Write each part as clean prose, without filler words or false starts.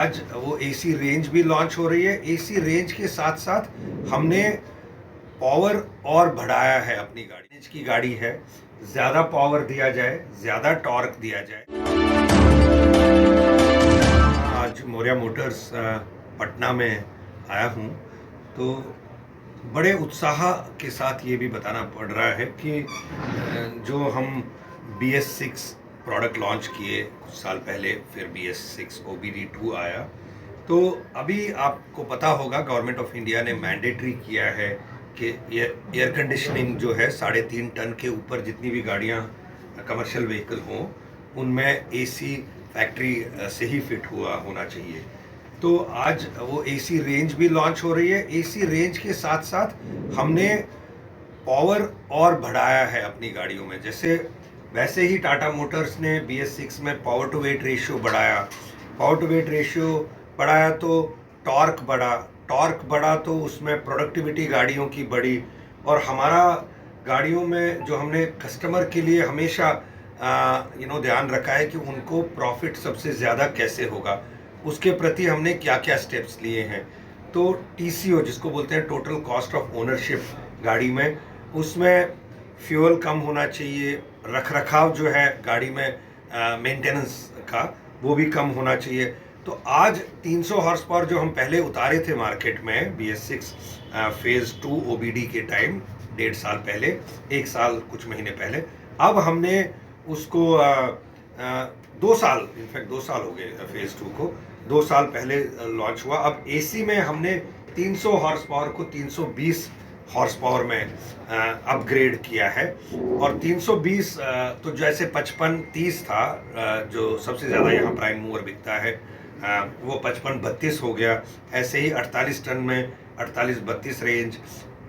आज वो AC range भी लॉन्च हो रही है। एसी रेंज के साथ साथ हमने पावर और बढ़ाया है अपनी गाड़ी। रेंज की गाड़ी है, ज़्यादा पावर दिया जाए, ज़्यादा टॉर्क दिया जाए। आज मौर्या मोटर्स पटना में आया हूँ, तो बड़े उत्साह के साथ ये भी बताना पड़ रहा है कि जो हम BS6 प्रोडक्ट लॉन्च किए कुछ साल पहले, फिर BS6 OBD2 आया, तो अभी आपको पता होगा गवर्नमेंट ऑफ इंडिया ने मैंडेटरी किया है कि एयर कंडीशनिंग जो है 3.5 टन के ऊपर जितनी भी गाड़ियाँ कमर्शियल व्हीकल हों, उनमें एसी फैक्ट्री से ही फिट हुआ होना चाहिए। तो आज वो एसी रेंज भी लॉन्च हो रही है। एसी रेंज के साथ साथ हमने पावर और बढ़ाया है अपनी गाड़ियों में। जैसे वैसे ही टाटा मोटर्स ने BS6 में पावर टू वेट रेशियो बढ़ाया। पावर टू वेट रेशियो बढ़ाया तो टॉर्क बढ़ा तो उसमें प्रोडक्टिविटी गाड़ियों की बढ़ी। और हमारा गाड़ियों में जो हमने कस्टमर के लिए हमेशा ध्यान रखा है कि उनको प्रॉफिट सबसे ज़्यादा कैसे होगा, उसके प्रति हमने क्या क्या स्टेप्स लिए हैं। तो TCO जिसको बोलते हैं टोटल कॉस्ट ऑफ ओनरशिप गाड़ी में, उसमें फ्यूल कम होना चाहिए, रख रखाव जो है गाड़ी में मेंटेनेंस का वो भी कम होना चाहिए। तो आज 300 हॉर्स पावर जो हम पहले उतारे थे मार्केट में BS6 फेज़ 2 OBD के टाइम, 1.5 साल पहले, 1 साल कुछ महीने पहले, अब हमने उसको 2 साल, इनफैक्ट 2 साल हो गए फेज़ 2 को, 2 साल पहले लॉन्च हुआ। अब AC में हमने 300 हॉर्स पावर को 320 हॉर्स पावर में अपग्रेड किया है। और 320 तो जैसे 55-30 था, जो सबसे ज़्यादा यहाँ प्राइम मूवर बिकता है, वो 55-32 हो गया। ऐसे ही 48 टन में 48-32 रेंज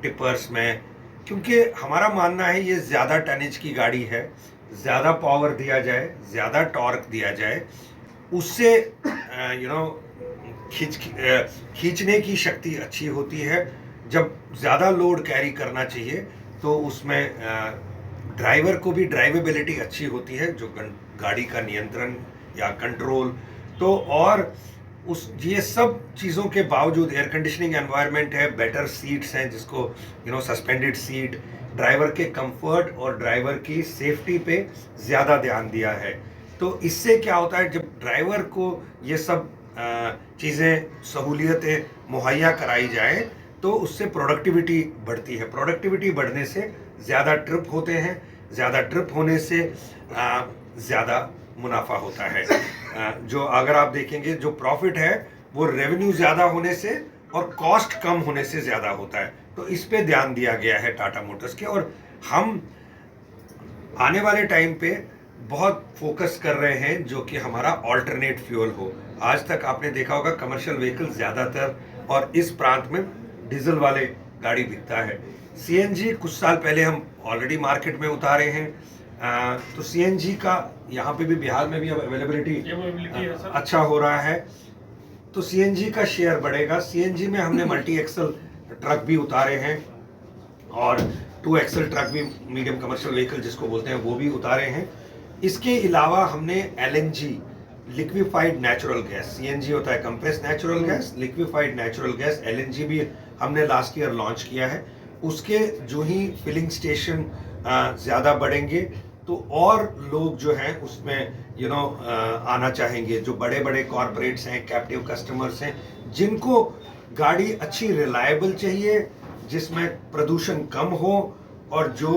टिपर्स में, क्योंकि हमारा मानना है ये ज़्यादा टनेज की गाड़ी है, ज़्यादा पावर दिया जाए, ज़्यादा टॉर्क दिया जाए, उससे खींचने की शक्ति अच्छी होती है। जब ज़्यादा लोड कैरी करना चाहिए तो उसमें ड्राइवर को भी ड्राइवेबिलिटी अच्छी होती है, जो गाड़ी का नियंत्रण या कंट्रोल। तो और ये सब चीज़ों के बावजूद एयर कंडीशनिंग एनवायरनमेंट है, बेटर सीट्स हैं, जिसको सस्पेंडेड सीट, ड्राइवर के कंफर्ट और ड्राइवर की सेफ्टी पे ज़्यादा ध्यान दिया है। तो इससे क्या होता है, जब ड्राइवर को ये सब चीज़ें, सहूलियतें मुहैया कराई जाए तो उससे प्रोडक्टिविटी बढ़ती है। प्रोडक्टिविटी बढ़ने से ज़्यादा ट्रिप होते हैं, ज़्यादा ट्रिप होने से ज़्यादा मुनाफा होता है। जो अगर आप देखेंगे, जो प्रॉफिट है वो रेवेन्यू ज़्यादा होने से और कॉस्ट कम होने से ज़्यादा होता है। तो इस पे ध्यान दिया गया है टाटा मोटर्स के, और हम आने वाले टाइम पे बहुत फोकस कर रहे हैं जो कि हमारा ऑल्टरनेट फ्यूल हो। आज तक आपने देखा होगा कमर्शियल व्हीकल ज़्यादातर और इस प्रांत में डीजल वाले गाड़ी बिकता है। CNG कुछ साल पहले हम ऑलरेडी मार्केट में उतारे हैं। तो CNG का यहाँ पे भी, बिहार में भी अब अवेलेबिलिटी अच्छा हो रहा है, तो CNG का शेयर बढ़ेगा। CNG में हमने मल्टी एक्सल ट्रक भी उतारे हैं और 2 एक्सल ट्रक भी, मीडियम कमर्शियल व्हीकल जिसको बोलते हैं, वो भी उतारे हैं। इसके अलावा हमने LNG, liquefied natural gas, CNG होता है compress natural gas, liquefied natural gas, LNG भी हमने लास्ट ईयर लॉन्च किया है। उसके जो ही फिलिंग स्टेशन ज़्यादा बढ़ेंगे तो और लोग जो हैं उसमें आना चाहेंगे, जो बड़े बड़े कॉरपोरेट्स हैं, कैप्टिव कस्टमर्स हैं, जिनको गाड़ी अच्छी रिलायबल चाहिए, जिसमें प्रदूषण कम हो और जो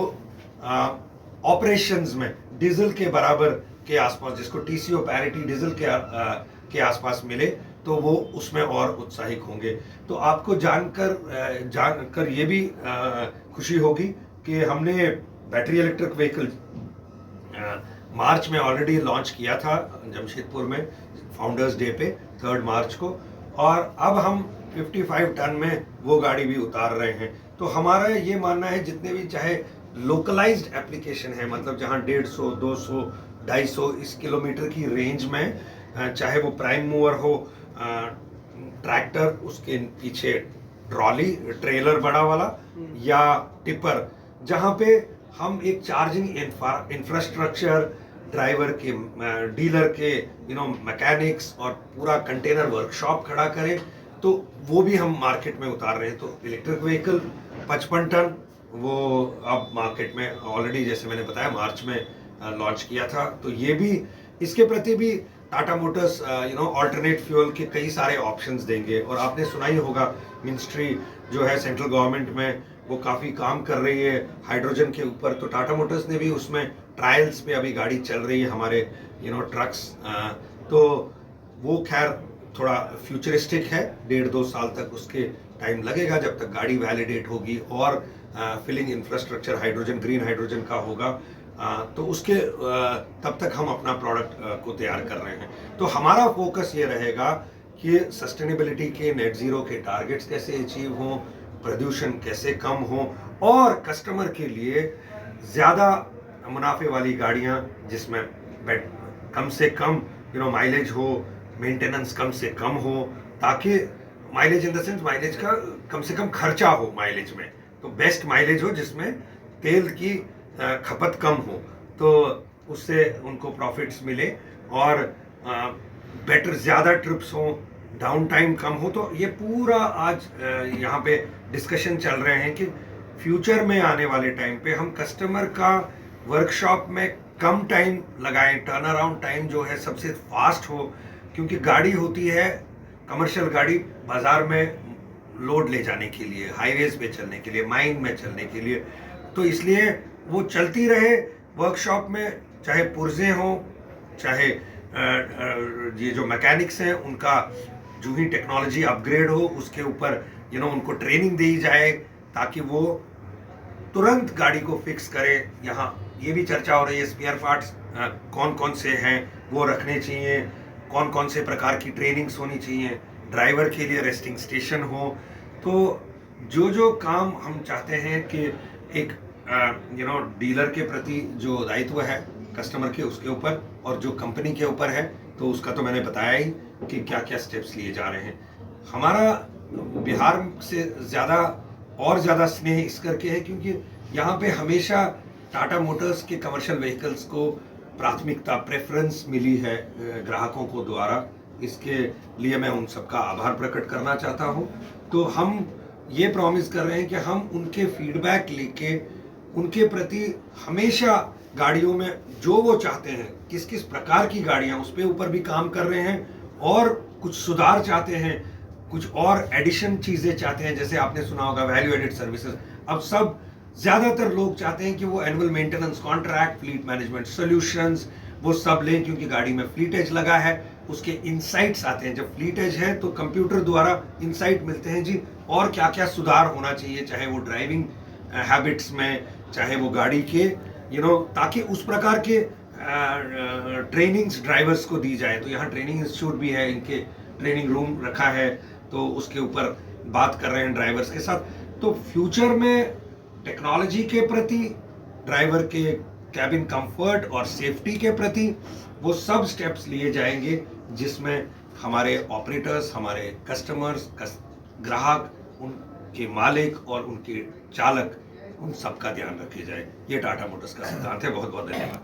ऑपरेशंस में डीजल के बराबर के आसपास, जिसको TCO पैरिटी डीजल के आसपास मिले, तो वो उसमें और उत्साहित होंगे। तो आपको जानकर ये भी खुशी होगी कि हमने बैटरी इलेक्ट्रिक व्हीकल मार्च में ऑलरेडी लॉन्च किया था जमशेदपुर में, फाउंडर्स डे पे 3 मार्च को, और अब हम 55 टन में वो गाड़ी भी उतार रहे हैं। तो हमारा ये मानना है, जितने भी चाहे लोकलाइज्ड एप्लीकेशन है, मतलब जहाँ 150, 200, 250 इस किलोमीटर की रेंज में, चाहे वो प्राइम मूवर हो, ट्रैक्टर, उसके पीछे ट्रॉली, ट्रेलर बड़ा वाला, या टिपर, जहाँ पे हम एक चार्जिंग इंफ्रास्ट्रक्चर, ड्राइवर के, डीलर के, मैकेनिक्स और पूरा कंटेनर वर्कशॉप खड़ा करें, तो वो भी हम मार्केट में उतार रहे हैं। तो इलेक्ट्रिक व्हीकल 55 टन वो अब मार्केट में ऑलरेडी, जैसे मैंने बताया, मार्च में लॉन्च किया था। तो ये भी, इसके प्रति भी टाटा मोटर्स ऑल्टरनेट फ्यूल के कई सारे ऑप्शंस देंगे। और आपने सुना ही होगा, मिनिस्ट्री जो है सेंट्रल गवर्नमेंट में, वो काफ़ी काम कर रही है हाइड्रोजन के ऊपर। तो टाटा मोटर्स ने भी उसमें ट्रायल्स पे अभी गाड़ी चल रही है, हमारे ट्रक्स। तो वो खैर थोड़ा फ्यूचरिस्टिक है, 1.5-2 साल तक उसके टाइम लगेगा जब तक गाड़ी वैलिडेट होगी और filling infrastructure hydrogen, green hydrogen का होगा। तो उसके तब तक हम अपना प्रोडक्ट को तैयार कर रहे हैं। तो हमारा फोकस ये रहेगा कि सस्टेनेबिलिटी के, नेट ज़ीरो के टारगेट्स कैसे अचीव हों, प्रदूषण कैसे कम हो, और कस्टमर के लिए ज़्यादा मुनाफे वाली गाड़ियाँ जिसमें कम से कम माइलेज हो, मेंटेनेंस कम से कम हो, ताकि mileage in the sense, mileage का कम से कम खर्चा हो माइलेज में, तो बेस्ट माइलेज हो जिसमें तेल की खपत कम हो, तो उससे उनको प्रॉफिट्स मिले और बेटर, ज़्यादा ट्रिप्स हो, डाउन टाइम कम हो। तो ये पूरा आज यहाँ पे डिस्कशन चल रहे हैं कि फ्यूचर में आने वाले टाइम पे हम कस्टमर का वर्कशॉप में कम टाइम लगाएं, टर्न अराउंड टाइम जो है सबसे फास्ट हो, क्योंकि गाड़ी होती है कमर्शियल गाड़ी बाजार में लोड ले जाने के लिए, हाईवेज पे चलने के लिए, माइन में चलने के लिए। तो इसलिए वो चलती रहे वर्कशॉप में, चाहे पुर्जे हों, चाहे ये जो मैकेनिक्स हैं उनका जो ही टेक्नोलॉजी अपग्रेड हो उसके ऊपर उनको ट्रेनिंग दी जाए, ताकि वो तुरंत गाड़ी को फिक्स करें। यहाँ ये भी चर्चा हो रही है, स्पेयर पार्ट्स कौन कौन से हैं वो रखने चाहिए, कौन कौन से प्रकार की ट्रेनिंग्स होनी चाहिए, ड्राइवर के लिए रेस्टिंग स्टेशन हो। तो जो काम हम चाहते हैं कि एक डीलर के प्रति जो दायित्व है कस्टमर के, उसके ऊपर, और जो कंपनी के ऊपर है, तो उसका तो मैंने बताया ही कि क्या क्या स्टेप्स लिए जा रहे हैं। हमारा बिहार से ज़्यादा स्नेह इस करके है क्योंकि यहाँ पे हमेशा टाटा मोटर्स के कमर्शियल व्हीकल्स को प्राथमिकता, प्रेफरेंस मिली है ग्राहकों को द्वारा। इसके लिए मैं उन सबका आभार प्रकट करना चाहता हूँ। तो हम ये प्रॉमिस कर रहे हैं कि हम उनके फीडबैक लेके उनके प्रति हमेशा गाड़ियों में जो वो चाहते हैं, किस किस प्रकार की गाड़ियाँ, उस पर ऊपर भी काम कर रहे हैं, और कुछ सुधार चाहते हैं, कुछ और एडिशन चीज़ें चाहते हैं। जैसे आपने सुना होगा वैल्यू एडेड सर्विसेज, अब सब ज़्यादातर लोग चाहते हैं कि वो annual maintenance contract, fleet management solutions वो सब लें, क्योंकि गाड़ी में फ्लीटेज लगा है, उसके इनसाइट्स आते हैं। जब फ्लीटेज है तो कंप्यूटर द्वारा इनसाइट मिलते हैं जी, और क्या क्या सुधार होना चाहिए, चाहे वो ड्राइविंग हैबिट्स में, चाहे वो गाड़ी के ताकि उस प्रकार के ट्रेनिंग्स ड्राइवर्स को दी जाए। तो यहाँ ट्रेनिंग इंस्टीट्यूट भी है, इनके ट्रेनिंग रूम रखा है, तो उसके ऊपर बात कर रहे हैं ड्राइवर्स के साथ। तो फ्यूचर में टेक्नोलॉजी के प्रति, ड्राइवर के कैबिन कंफर्ट और सेफ्टी के प्रति वो सब स्टेप्स लिए जाएंगे, जिसमें हमारे ऑपरेटर्स, हमारे कस्टमर्स, ग्राहक, उनके मालिक और उनके चालक, उन सब का ध्यान रखे जाए। ये टाटा मोटर्स का सिद्धांत है। बहुत बहुत धन्यवाद।